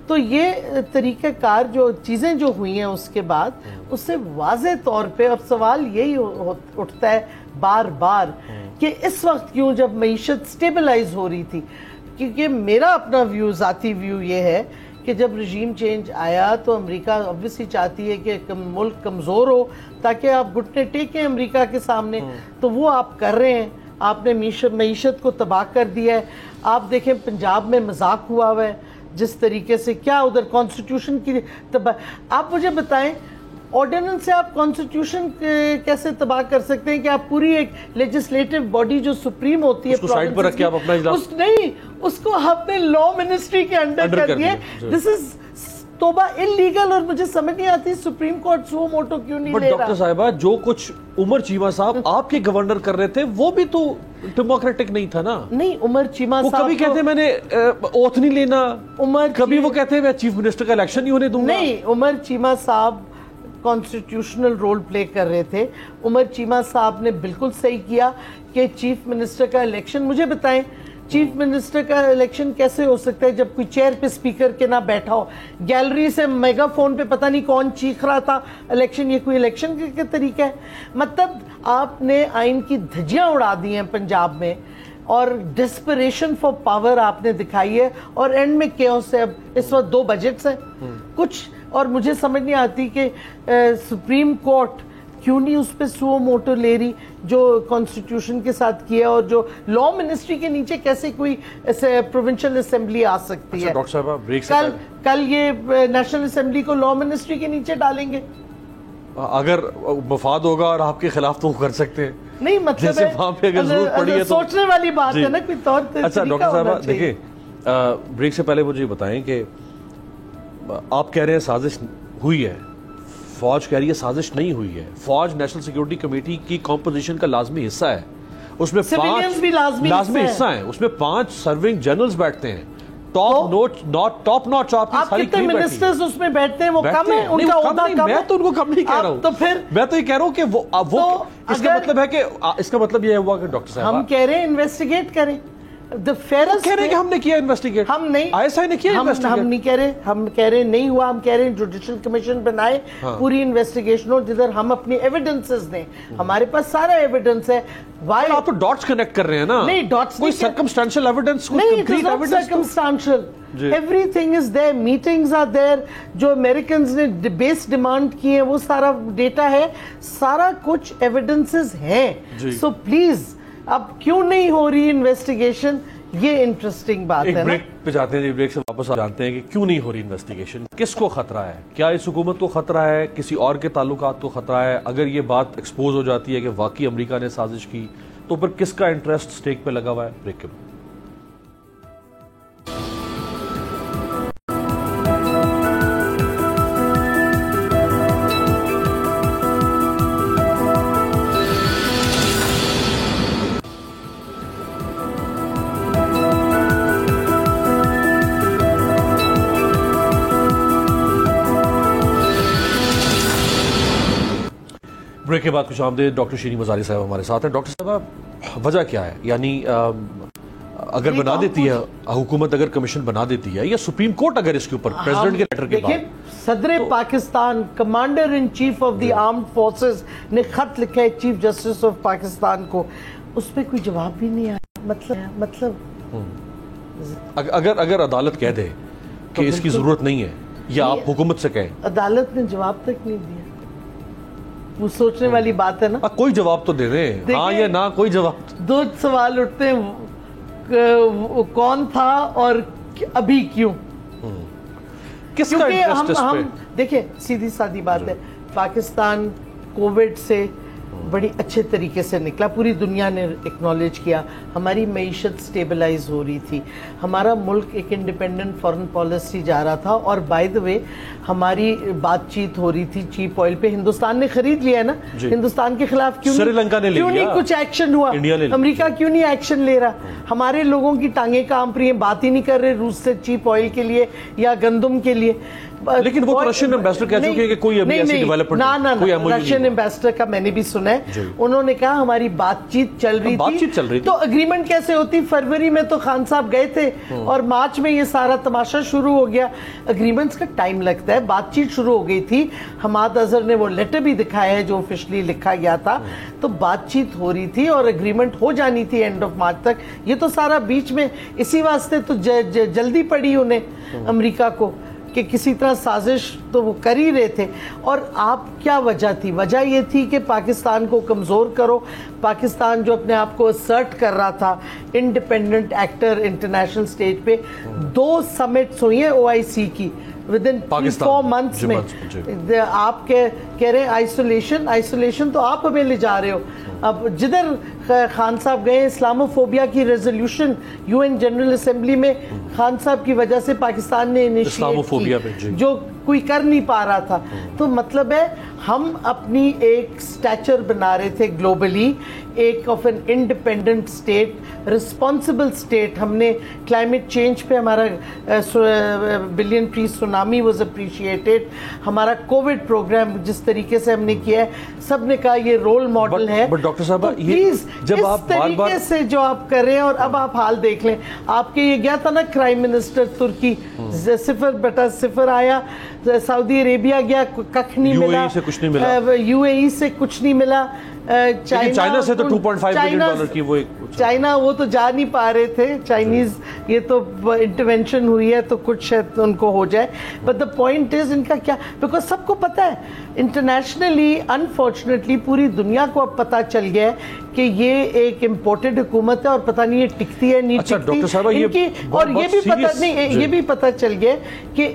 تو یہ طریقہ کار جو چیزیں جو ہوئی ہیں اس کے بعد اس سے واضح طور پہ اب سوال یہی اٹھتا ہے بار بار کہ اس وقت کیوں جب معیشت سٹیبلائز ہو رہی تھی کیونکہ میرا اپنا ذاتی ویو یہ ہے کہ جب رجیم چینج آیا تو امریکہ obviously چاہتی ہے کہ ملک کمزور ہو تاکہ آپ گھٹنے ٹیکیں امریکہ کے سامنے تو وہ آپ کر رہے ہیں آپ نے معیشت کو تباہ کر دیا ہے آپ دیکھیں پنجاب میں مذاق ہوا ہے جس طریقے سے کیا ادھر کانسٹیٹیوشن کی آپ مجھے بتائیں آرڈیننس سے آپ کانسٹیٹیوشن کیسے تباہ کر سکتے ہیں کہ آپ پوری ایک لیجسلیٹو باڈی جو سپریم ہوتی ہے اس کو سائڈ پر رکھ کے آپ اپنا اجلاس نہیں اس کو آپ نے لا منسٹری کے انڈر کر دیا. دس از توبہ انلیگل, اور مجھے سمجھ نہیں آتی سپریم کورٹ سو موٹو کیوں نہیں لے رہا. ڈاکٹر صاحبہ جو کچھ عمر چیمہ صاحب آپ کے گورنر کر رہے تھے وہ بھی تو ڈیموکریٹک نہیں تھا نا. نہیں عمر چیمہ وہ صاحب کبھی کہتے میں نے اوتھ نہیں لینا, کبھی وہ کہتے ہیں میں چیف منسٹر کا الیکشن نہیں ہونے دوں گا. نہیں, عمر چیمہ صاحب کانسٹیٹیوشنل رول پلے کر رہے تھے. عمر چیمہ صاحب نے بالکل صحیح کیا کہ چیف منسٹر کا الیکشن, مجھے بتائیں چیف منسٹر کا الیکشن کیسے ہو سکتا ہے جب کوئی چیئر پہ اسپیکر کے نہ بیٹھا ہو, گیلری سے میگا فون پہ پتہ نہیں کون چیخ رہا تھا الیکشن. یہ کوئی الیکشن کے طریقہ ہے؟ مطلب آپ نے آئین کی دھجیاں اڑا دی ہیں پنجاب میں, اور ڈسپریشن فار پاور آپ نے دکھائی ہے, اور اینڈ میں کیوس ہے. اب اس وقت 2 بجٹس ہیں کچھ, اور مجھے سمجھ نہیں آتی کہ سپریم کورٹ کیوں نہیں اس پہ سو موٹو لے رہی جو کانسٹیٹیوشن کے ساتھ کیا, اور جو لا منسٹری کے نیچے کیسے کوئی پروونشل اسمبلی آ سکتی ہے. ڈاکٹر صاحبہ بریک سے کل یہ نیشنل اسمبلی کو لا منسٹری کے نیچے ڈالیں گے. اگر مفاد ہوگا اور آپ کے خلاف تو کر سکتے ہیں. نہیں مطلب جیسے وہاں پہ اگر ضرورت پڑی ہے تو سوچنے والی بات ہے نا, کوئی طور طریقہ. اچھا ڈاکٹر صاحبہ دیکھیں, بریک سے پہلے مجھے بتائیں کہ آپ کہہ رہے ہیں سازش ہوئی ہے, فوج کہہ رہی ہے سازش نہیں ہوئی ہے. فوج نیشنل سیکیورٹی کمیٹی کی کمپوزیشن کا لازمی حصہ ہے, اس میں 5 حصہ ہیں, اس میں 5 سرونگ جنرلز بیٹھتے ہیں. ٹاپ نوچ آپ کی ساری کتنے منسٹرز اس میں بیٹھتے ہیں, وہ کم ہیں, ان کا عہدہ کم ہے. میں تو ان کو کم نہیں کہہ رہا ہوں, تو پھر میں تو یہ کہہ رہا ہوں کہ وہ اس کا مطلب ہے کہ اس کا مطلب یہ ہوا کہ ڈاکٹر صاحب ہم کہہ رہے ہیں انویسٹیگیٹ کریں. کہہ رہے ہیں کہ ہم نے کیا انویسٹیگیٹ, ہم نہیں, آئی ایس آئی نے کیا انویسٹیگیٹ. ہم نہیں کہہ رہے, ہم کہہ رہے نہیں ہوا, ہم کہہ رہے ہیں جوڈیشل کمیشن بنائے, پوری انویسٹیگیشن ہو جدھر ہم اپنی ایویڈنسز دیں. ہمارے پاس سارا ایویڈنس ہے. آپ تو ڈاٹس کنیکٹ کر رہے ہیں نا. نہیں ڈاٹس, کوئی سرکمسٹانشل ایویڈنس, کوئی concrete evidence, circumstantial everything is there, meetings are there, جو امریکنز نے بیس ڈیمانڈ کی ہیں وہ سارا ڈیٹا ہے, سارا کچھ ایویڈنسز ہیں. سو پلیز اب کیوں نہیں ہو رہی انویسٹیگیشن, یہ انٹرسٹنگ بات ہے نا. ایک بریک پہ جاتے ہیں, بریک سے واپس جانتے ہیں کہ کیوں نہیں ہو رہی انویسٹیگیشن, کس کو خطرہ ہے, کیا اس حکومت کو خطرہ ہے, کسی اور کے تعلقات کو خطرہ ہے. اگر یہ بات ایکسپوز ہو جاتی ہے کہ واقعی امریکہ نے سازش کی تو پھر کس کا انٹرسٹ سٹیک پہ لگا ہوا ہے. بریک کے بعد بریک کے بعد کچھ آمدید. ڈاکٹر شیریں مزاری صاحب ہمارے ساتھ ہیں. ڈاکٹر صاحب وجہ کیا ہے, یعنی اگر بنا دیتی ہے حکومت, اگر کمیشن بنا دیتی ہے, یا سپریم کورٹ اگر اس کے اوپر پریزیڈنٹ کے لیٹر کے بعد, صدر Pakistan commander in chief of the armed forces نے خط لکھا ہے چیف جسٹس آف پاکستان کو, اس پہ کوئی جواب بھی نہیں آیا. مطلب اگر عدالت کہہ دے کہ اس کی ضرورت نہیں ہے, یا آپ حکومت سے کہیں, عدالت نے جواب تک نہیں دیا. وہ سوچنے والی بات ہے نا. کوئی جواب تو دے دیں, ہاں یا نہ, کوئی جواب. 2 سوال اٹھتے ہیں, کون تھا اور ابھی کیوں. کس کا انٹرسٹ اس پہ؟ دیکھیں سیدھی سادی بات ہے, پاکستان کووڈ سے بڑی اچھے طریقے سے نکلا, پوری دنیا نے اکنالج کیا. ہماری معیشت سٹیبلائز ہو رہی تھی, ہمارا ملک ایک انڈیپینڈنٹ فارن پالیسی جا رہا تھا, اور بائی دا وے ہماری بات چیت ہو رہی تھی چیپ آئل پہ. ہندوستان نے خرید لیا ہے نا, ہندوستان کے خلاف کیوں نہیں کچھ ایکشن ہوا, امریکہ کیوں نہیں ایکشن لے رہا. ہمارے لوگوں کی ٹانگیں کانپ رہی ہیں, بات ہی نہیں کر رہے روس سے چیپ آئل کے لیے یا گندم کے لیے. لیکن وہ تو رشین ایمبیسڈر کہہ چکے ہیں کہ کوئی ابھی ایسی ڈیولپمنٹ نہیں. رشین ایمبیسڈر کا میں نے بھی سنا ہے, انہوں نے کہا ہماری بات چیت چل رہی تھی. تو اگریمنٹ کیسے ہوتی, فروری میں تو خان صاحب گئے تھے اور مارچ میں یہ سارا تماشا شروع ہو گیا. اگریمنٹس کا ٹائم لگتا ہے, بات چیت شروع ہو گئی تھی. حماد اظہر نے وہ لیٹر بھی دکھایا ہے جو آفیشلی لکھا گیا تھا, تو بات چیت ہو رہی تھی اور اگریمنٹ ہو جانی تھی اینڈ آف مارچ تک. یہ تو سارا بیچ میں اسی واسطے تو جلدی پڑی انہیں امریکہ کو کہ کسی طرح سازش تو وہ کر ہی رہے تھے. اور آپ کیا وجہ تھی, وجہ یہ تھی کہ پاکستان کو کمزور کرو. پاکستان جو اپنے آپ کو اسرٹ کر رہا تھا انڈیپینڈنٹ ایکٹر انٹرنیشنل سٹیج پہ, 2 سمٹس ہوئی ہیں OIC کی, within 3-4 months میں آپ کہہ رہے ہیں آئسولیشن تو آپ ہمیں لے جا رہے ہو. اب جدھر خان صاحب گئے اسلاموفوبیا کی ریزولوشن UN جنرل اسمبلی میں خان صاحب کی وجہ سے پاکستان نے انیشیٹ کی جو کوئی کر نہیں پا رہا تھا. تو مطلب ہے ہم اپنی ایک سٹیچر بنا رہے تھے گلوبلی, ایک of an independent state, responsible state. ہم نے کلائمیٹ چینج پہ ہمارا billion tree tsunami was appreciated. ہمارا کووڈ پروگرام جس طریقے سے ہم نے کیا ہے سب نے کہا یہ رول ماڈل ہے. ڈاکٹر صاحب پلیز اس طریقے سے جو آپ کر رہے ہیں, اور اب آپ حال دیکھ لیں, آپ کے یہ گیا تھا نا پرائم منسٹر ترکی 0/0 آیا, سعودی عربیہ گیا کچھ نہیں ملا, UAE سے کچھ نہیں ملا, چائنا سے تو $2.5 بلین کی وہ چائنا وہ تو جا نہیں پا رہے تھے چائنیز, یہ تو انٹرونشن ہوئی ہے تو کچھ شاید ان کو ہو جائے. بٹ دا پوائنٹ از ان کا کیا, بیکاز سب کو پتہ ہے انٹرنیشنلی انفارچونیٹلی پوری دنیا کو اب پتہ چل گیا ہے کہ یہ ایک امپورٹڈ حکومت ہے اور پتہ نہیں یہ ٹکتی ہے نہیں ٹکتی. اور یہ بھی پتہ چل گیا کہ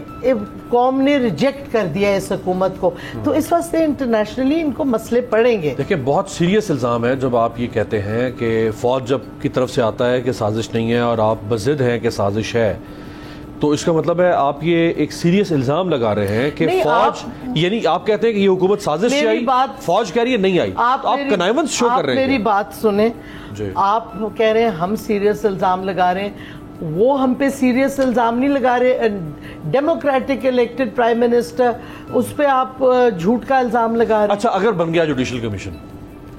قوم نے ریجیکٹ کر دیا اس حکومت کو. تو اس واسطے انٹرنیشنلی ان کو مسئلے پڑیں گے. دیکھیں بہت سیریس الزام ہے جب آپ یہ کہتے ہیں کہ فوج جب کی طرف سے آتا ہے کہ سازش نہیں ہے اور آپ بضد ہیں کہ سازش ہے, تو اس کا مطلب ہے آپ یہ ایک سیریس الزام لگا رہے ہیں کہ فوج, یعنی آپ کہتے ہیں کہ یہ حکومت سازش سے آئی, فوج کہہ رہی ہے نہیں آئی, آپ کنائیونس شو کر رہے ہیں. میری بات سنیں, آپ کہہ رہے ہیں ہم سیریس الزام لگا رہے ہیں, وہ ہم پہ سیریس الزام نہیں لگا رہے. ڈیموکریٹک الیکٹڈ پرائم منسٹر, اس پہ آپ جھوٹ کا الزام لگا رہے ہیں. اچھا اگر بن گیا جوڈیشل کمیشن,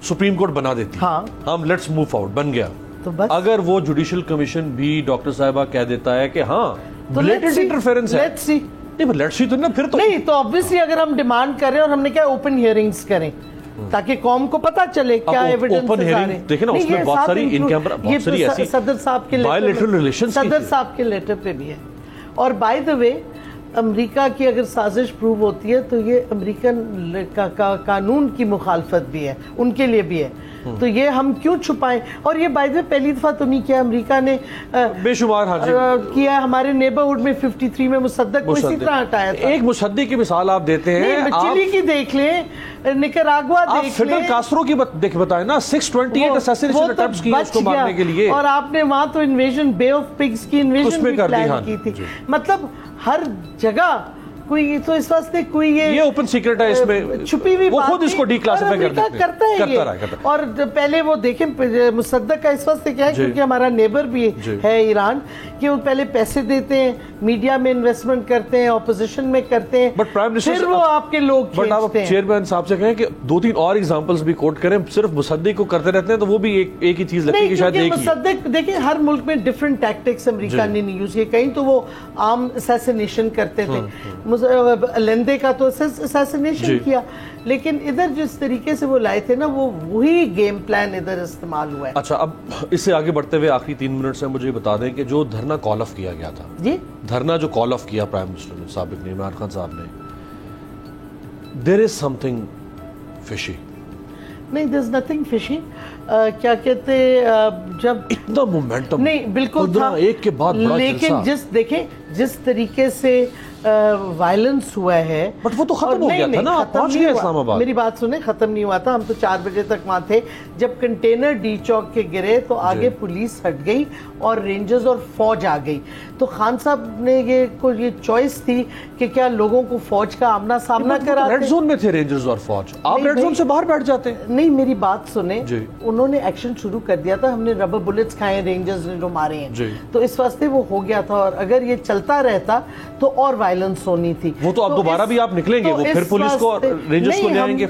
سپریم کورٹ بنا دیتی, ہم لیٹس موو فارورڈ, بن گیا, تو بس اگر وہ جوڈیشل کمیشن بھی ڈاکٹر صاحبہ کہہ دیتا ہے کہ ہاں بلیٹنٹ انٹرفیرنس ہے, لیٹس سی تو نا پھر تو نہیں, تو obviously اگر ہم ڈیمانڈ کریں اور ہم نے کیا اوپن ہیئرنگز کریں تاکہ قوم کو پتہ چلے کیا ایویڈنس ہے. دیکھیں نا اس میں بہت ساری ان کے بہت ساری ایسی صدر صاحب کے بائیلیٹرل ریلیشنز صدر صاحب کے لیٹر پہ بھی ہے. اور بائی دا وے امریکہ کی اگر سازش پروو ہوتی ہے تو یہ امریکن قانون کی مخالفت بھی ہے, ان کے لیے بھی ہے. تو یہ ہم کیوں چھپائیں. اور یہ بائی دا وے پہلی دفعہ تو نہیں کیا, امریکہ نے بے شمار کیا. ہمارے نیبرہڈ میں 53 میں مصدق کو اسی طرح ہٹایا تھا. ایک مصدق کی مثال آپ دیتے ہیں, چلی کی دیکھ لیں, نکراگوا دیکھ لیں, فیڈل کاسٹرو کی بتائیں نا, 628 اساسینیشن اٹیمپٹس کی اس کو مارنے کے لیے, اور آپ نے وہاں تو انویژن بے آف پگز کی انویژن بھی پلان کی تھی. مطلب ہر جگہ کوئی, تو اس واسطے کوئی یہ اوپن سیکرٹ ہے, اس میں چھپی ہوئی وہ خود اس کو ڈی کلاسیفائی کرتا ہے یہ. اور پہلے وہ دیکھیں مصدق کا اس واسطے کیا ہے کیونکہ ہمارا نیبر بھی ہے ایران, کہ وہ پہلے پیسے دیتے ہیں, میڈیا میں انویسٹمنٹ کرتے ہیں, اپوزیشن میں کرتے ہیں, پھر وہ آپ کے لوگ کھینچتے ہیں. بٹ آپ چیئرمین صاحب سے کہیں کہ 2-3 اور ایگزامپلز بھی کوٹ کریں, صرف مصدق کو کرتے رہتے ہیں تو وہ بھی ایک ہی چیز لگتی ہے کہ شاید ایک ہی. مصدق دیکھیں ہر ملک میں ڈفرنٹ ٹیکٹکس امریکہ نے یوز کیے, کہیں تو وہ عام اسیسینیشن کرتے تھے, لندے کا تو اسیسینیشن کیا, لیکن ادھر جس طریقے سے وہ لائے تھے نا وہی گیم پلان ادھر استعمال ہوا ہے. اچھا اب اس سے آگے بڑھتے ہوئے آخری 3 منٹ سے مجھے بتا دیں کہ جو دھرنا کال آف کیا گیا تھا, جی دھرنا جو کال آف کیا پرائم منسٹر نے سابق نے, عمران خان صاحب نے, there is something fishy. نہیں, there is nothing fishy. کیا کہتے جب اتنا مومنٹم نہیں بالکل تھا ایک کے بعد بڑا, لیکن دیکھیں جس طریقے سے وائلنس ہوا ہے, بٹ وہ تو ختم ہو گیا تھا نا, آپ پہنچ گئے اسلام آباد. میری بات سنیں, ختم نہیں ہوا تھا, ہم تو 4 بجے تک وہاں تھے. جب کنٹینر ڈی چوک کے گرے تو آگے پولیس ہٹ گئی اور رینجرز اور فوج آ گئی. تو خان صاحب نے یہ چوائس تھی کہ کیا لوگوں کو فوج کا آمنا سامنا کرا, ریڈ زون میں تھے رینجرز اور فوج, آپ ریڈ زون سے باہر بیٹھ جاتے. نہیں میری بات سنیں, انہوں نے ایکشن شروع کر دیا تھا, ہم نے ربر بلٹس کھائے رینجرز نے جو مارے ہیں, تو اس واسطے وہ ہو گیا تھا. اور اگر یہ چلتا رہتا تو اور وائلنس ہونی تھی. وہ تو اب دوبارہ بھی آپ نکلیں گے, وہ پھر پولیس کو رینجرز کو لے آئیں گے,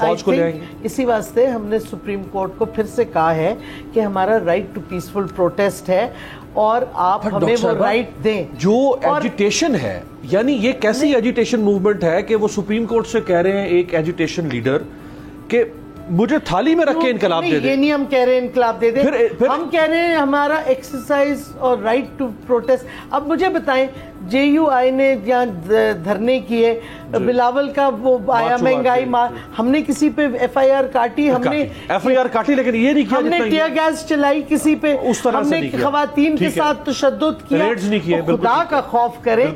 فوج کو لے آئیں گے. اسی واسطے ہم نے سپریم کورٹ کو پھر سے کہا ہے کہ ہمارا رائٹ ٹو پیسفل پروٹیسٹ ہے اور آپ ہمیں وہ رائٹ دیں. جو ایجیٹیشن ہے, یعنی یہ کیسی ایجیٹیشن موومنٹ ہے کہ وہ سپریم کورٹ سے کہہ رہے ہیں ایک ایجیٹیشن لیڈر کہ مجھے تھالی میں رکھ کے انقلاب دے دیں. یہ نہیں ہم کہہ رہے ہیں انقلاب دے دیں, ہم کہہ رہے ہیں ہمارا ایکسرسائز اور رائٹ ٹو پروٹیسٹ. اب مجھے بتائیں JUI نے یہاں دھرنے کیے, بلاول کا وہ آیا مہنگائی ہم نے کسی پہ FIR کاٹی, ہم نے FIR کاٹی لیکن یہ نہیں کیا, ہم نے ٹیئر گیس چلائی کسی پہ, ہم نے خواتین کے ساتھ تشدد کیا, خدا کا خوف کرے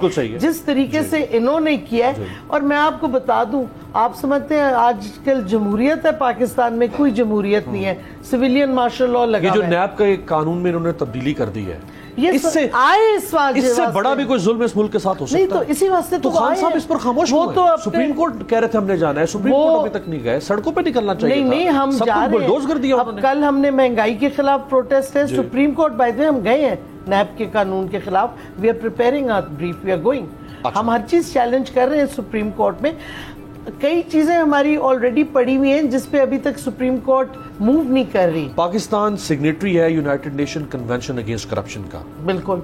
جس طریقے سے انہوں نے کیا ہے. اور میں آپ کو بتا دوں, آپ سمجھتے ہیں آج کل جمہوریت ہے پاکستان میں؟ کوئی جمہوریت نہیں ہے, سویلین مارشل لاء لگا ہے. یہ جو نیب کا ایک قانون میں انہوں نے تبدیلی کر دی ہے, اس سے بڑا بھی کوئی ظلم اس ملک کے ساتھ ہو سکتا ہے؟ نہیں تو اسی واسطے تو خان صاحب اس پر خاموش ہوئے. سپریم کورٹ کہہ رہے تھے ہم نے جانا ہے, سپریم کورٹ ابھی تک نہیں گئے, سڑکوں پہ نکلنا چاہیے تھا. نہیں ہم جا رہے ہیں. اب کل ہم نے مہنگائی کے خلاف پروٹیسٹ ہے, سپریم کورٹ بائی دی ہم گئے ہیں نیب کے قانون کے خلاف. We are preparing our brief, we are going. ہم ہر چیز چیلنج کر رہے ہیں سپریم کورٹ میں. کئی چیزیں ہماری آلریڈی پڑی ہوئی ہیں جس پہ ابھی تک سپریم کورٹ موو نہیں کر رہی. پاکستان سگنیٹری ہے United nation convention against corruption کا. بالکل.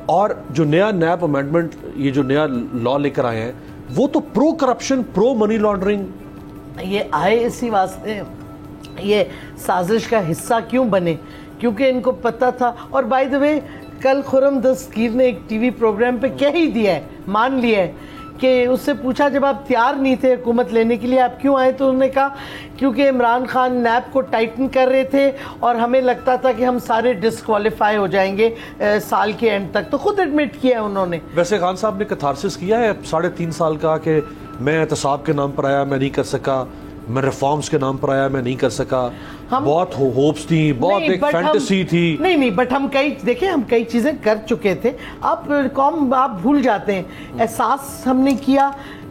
اور جو نیا نیب امینڈمنٹ, یہ جو نیا لا لے کر آئے ہیں, وہ تو پرو کرپشن, پرو منی لانڈرنگ. یہ آئے اسی واسطے, یہ سازش کا حصہ کیوں بنے؟ کیونکہ ان کو پتہ تھا. اور بائی دا وے کل خرم دستگیر نے ایک ٹی وی پروگرام پہ کہہ ہی دیا ہے, مان لیا ہے کہ اس سے پوچھا جب آپ تیار نہیں تھے حکومت لینے کے لیے آپ کیوں آئے, تو انہوں نے کہا کیونکہ عمران خان نیب کو ٹائٹن کر رہے تھے اور ہمیں لگتا تھا کہ ہم سارے ڈسکوالیفائی ہو جائیں گے سال کے اینڈ تک. تو خود ایڈمٹ کیا ہے انہوں نے. ویسے خان صاحب نے کتھارسس کیا ہے 3.5 سال کا کہ میں احتساب کے نام پر آیا, میں نہیں کر سکا, میں ریفارمز کے نام پر آیا, میں نہیں کر سکا, بہت ہوپس تھی, بہت ایک فینٹیسی تھی. نہیں بٹ ہم دیکھیں ہم کئی چیزیں کر چکے تھے. آپ بھول جاتے ہیں. احساس ہم نے کیا,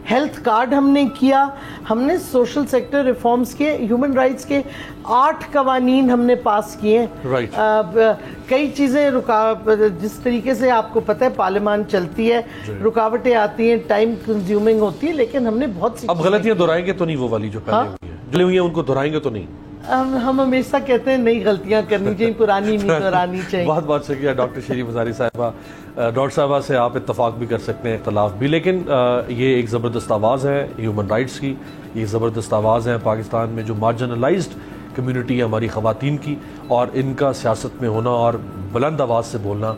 ہیلتھ کارڈ ہم نے کیا, ہم نے سوشل سیکٹر ریفارمز کے, ہیومن رائٹس کے 8 قوانین ہم نے پاس کیے. کئی چیزیں جس طریقے سے آپ کو پتہ ہے پارلیمان چلتی ہے, رکاوٹیں آتی ہیں, ٹائم کنزیومنگ ہوتی ہے, لیکن ہم نے بہت سی. اب غلطیاں دہرائیں گے تو نہیں, وہ والی جو پہلے ہوئی ہیں, جو ہوئی ہیں ان کو دہرائیں گے تو نہیں. ہم ہمیشہ کہتے ہیں نئی غلطیاں کرنی چاہیے, پرانی نہیں دہرانی چاہیے. بہت بہت شکریہ ڈاکٹر شیریں مزاری صاحبہ. ڈاکٹر صاحبہ سے آپ اتفاق بھی کر سکتے ہیں, اختلاف بھی, لیکن یہ ایک زبردست آواز ہے ہیومن رائٹس کی, یہ زبردست آواز ہے پاکستان میں جو مارجنلائزڈ کمیونٹی ہے ہماری خواتین کی, اور ان کا سیاست میں ہونا اور بلند آواز سے بولنا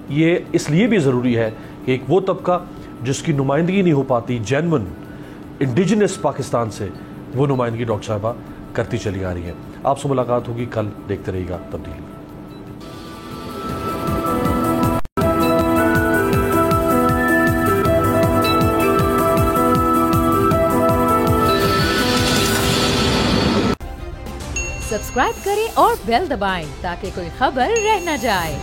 یہ اس لیے بھی ضروری ہے کہ ایک وہ طبقہ جس کی نمائندگی نہیں ہو پاتی جینون انڈیجنس پاکستان سے, وہ نمائندگی ڈاکٹر صاحبہ کرتی چلی آ رہی ہے. آپ سے ملاقات ہوگی کل, دیکھتے رہیے گا تبدیلی. سبسکرائب کریں اور بیل دبائیں تاکہ کوئی خبر رہ نہ جائے.